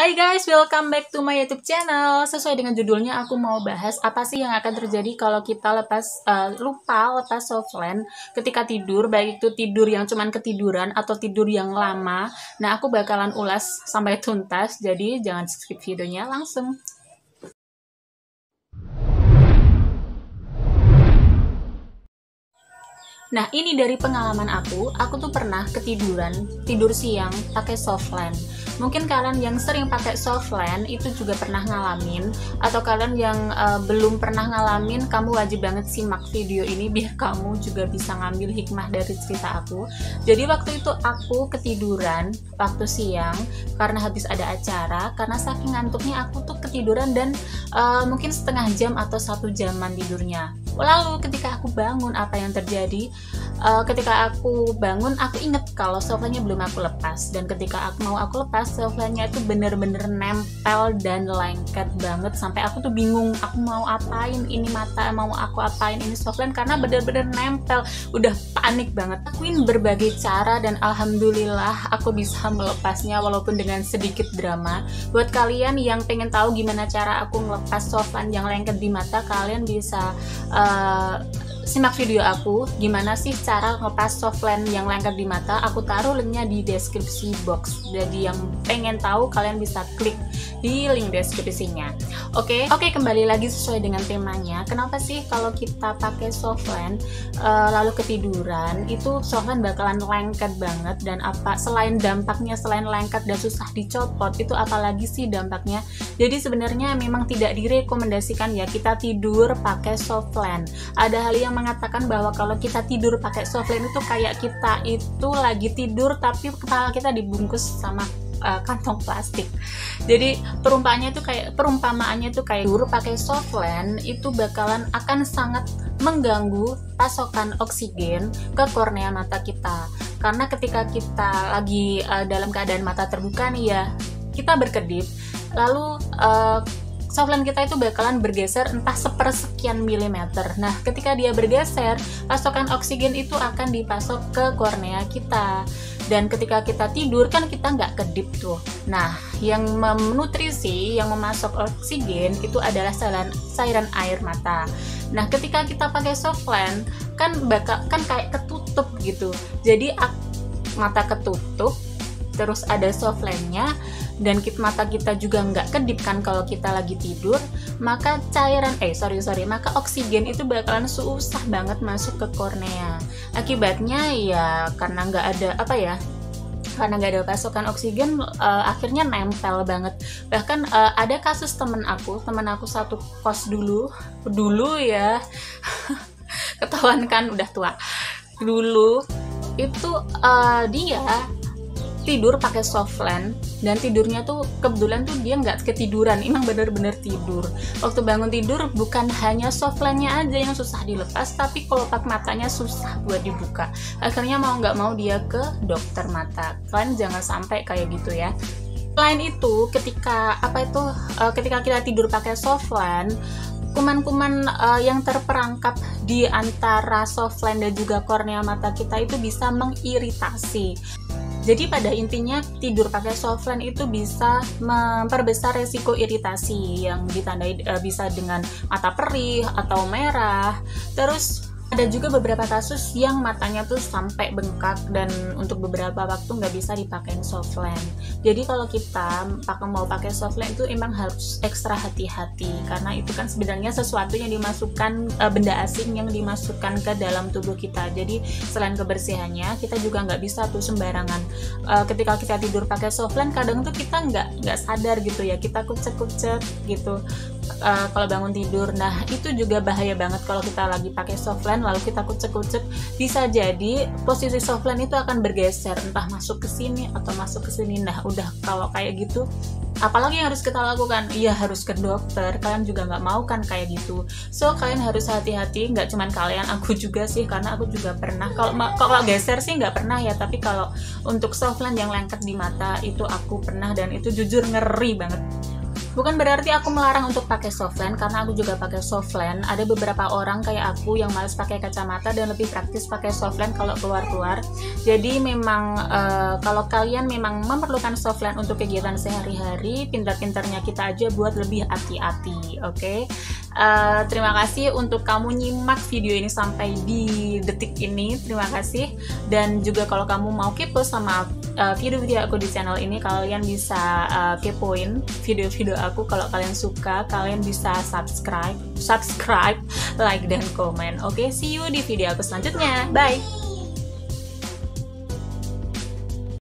Hai guys, welcome back to my YouTube channel. Sesuai dengan judulnya, aku mau bahas apa sih yang akan terjadi kalau kita lupa lepas softland ketika tidur, baik itu tidur yang cuman ketiduran atau tidur yang lama. Nah, aku bakalan ulas sampai tuntas, jadi jangan skip videonya langsung. Nah, ini dari pengalaman aku tuh pernah tidur siang pakai softland. Mungkin kalian yang sering pakai softland itu juga pernah ngalamin, atau kalian yang belum pernah ngalamin, kamu wajib banget simak video ini biar kamu juga bisa ngambil hikmah dari cerita aku. Jadi waktu itu aku ketiduran waktu siang karena habis ada acara, karena saking ngantuknya aku tuh ketiduran dan mungkin setengah jam atau 1 jaman tidurnya. Lalu ketika aku bangun, apa yang terjadi? Ketika aku bangun, aku inget kalau softlandnya belum aku lepas, dan ketika aku lepas, softlandnya itu bener-bener nempel dan lengket banget sampai aku tuh bingung, aku mau apain ini mata, mau aku apain ini softland, karena bener-bener nempel. Udah panik banget, akuin berbagai cara dan alhamdulillah aku bisa melepasnya walaupun dengan sedikit drama. Buat kalian yang pengen tahu gimana cara aku ngelepas softland yang lengket di mata, kalian bisa simak video aku gimana sih cara ngelepas softland yang lengket di mata. Aku taruh linknya di deskripsi box, jadi yang pengen tahu kalian bisa klik di link deskripsinya. Oke, kembali lagi sesuai dengan temanya. Kenapa sih kalau kita pakai softland lalu ketiduran, itu softland bakalan lengket banget, dan apa selain dampaknya, selain lengket dan susah dicopot, itu apalagi sih dampaknya? Jadi sebenarnya memang tidak direkomendasikan ya kita tidur pakai softland. Ada hal yang mengatakan bahwa kalau kita tidur pakai softland itu kayak kita itu lagi tidur tapi kepala kita dibungkus sama kantong plastik. Jadi perumpamaannya itu kayak tidur pakai softland itu akan sangat mengganggu pasokan oksigen ke kornea mata kita. Karena ketika kita lagi dalam keadaan mata terbuka nih ya, kita berkedip, lalu softland kita itu bakalan bergeser entah sepersekian milimeter. Nah, ketika dia bergeser, pasokan oksigen itu akan dipasok ke kornea kita. Dan ketika kita tidur, kan kita nggak kedip tuh. Nah, yang menutrisi, yang memasok oksigen itu adalah cairan air mata. Nah, ketika kita pakai softland, kan kayak ketutup gitu. Jadi mata ketutup, terus ada softlandnya, dan mata kita juga nggak kedip kan kalau kita lagi tidur, maka maka oksigen itu bakalan susah banget masuk ke kornea. Akibatnya ya karena nggak ada pasokan oksigen, akhirnya nempel banget. Bahkan ada kasus temen aku satu kos dulu ya ketahuan kan udah tua. Dulu itu dia tidur pakai softland, dan tidurnya tuh kebetulan tuh dia nggak ketiduran, emang bener-bener tidur. Waktu bangun tidur, bukan hanya softlandnya aja yang susah dilepas, tapi kelopak matanya susah buat dibuka. Akhirnya mau nggak mau dia ke dokter mata. Kalian jangan sampai kayak gitu ya. Selain itu, ketika kita tidur pakai softland, kuman-kuman yang terperangkap di antara softland dan juga kornea mata kita itu bisa mengiritasi. Jadi pada intinya tidur pakai softland itu bisa memperbesar resiko iritasi yang ditandai bisa dengan mata perih atau merah. Terus ada juga beberapa kasus yang matanya tuh sampai bengkak dan untuk beberapa waktu nggak bisa dipakai softland. Jadi kalau kita mau pakai softland itu emang harus ekstra hati-hati, karena itu kan sebenarnya sesuatu yang dimasukkan, benda asing yang dimasukkan ke dalam tubuh kita. Jadi selain kebersihannya, kita juga nggak bisa tuh sembarangan. Ketika kita tidur pakai softland, kadang tuh kita nggak sadar gitu ya, kita kucek-kucek gitu kalau bangun tidur. Nah, itu juga bahaya banget kalau kita lagi pakai softland lalu kita kucek-kucek. Bisa jadi posisi softland itu akan bergeser, entah masuk ke sini atau masuk ke sini. Nah, udah kalau kayak gitu, apalagi yang harus kita lakukan? Iya, harus ke dokter. Kalian juga nggak mau kan kayak gitu. So, kalian harus hati-hati. Nggak cuman kalian, aku juga sih, karena aku juga pernah. Kalau geser sih nggak pernah ya, tapi kalau untuk softland yang lengket di mata itu aku pernah, dan itu jujur ngeri banget. Bukan berarti aku melarang untuk pakai softland, karena aku juga pakai softland. Ada beberapa orang kayak aku yang males pakai kacamata dan lebih praktis pakai softland kalau keluar-keluar. Jadi memang kalau kalian memang memerlukan softland untuk kegiatan sehari-hari, pintar-pintarnya kita aja buat lebih hati-hati, oke? Terima kasih untuk kamu nyimak video ini sampai di detik ini. Terima kasih. Dan juga kalau kamu mau kepo sama video-video aku di channel ini, kalian bisa kepoin video-video aku. Kalau kalian suka, kalian bisa subscribe, like dan komen. Oke, see you di video aku selanjutnya. Bye.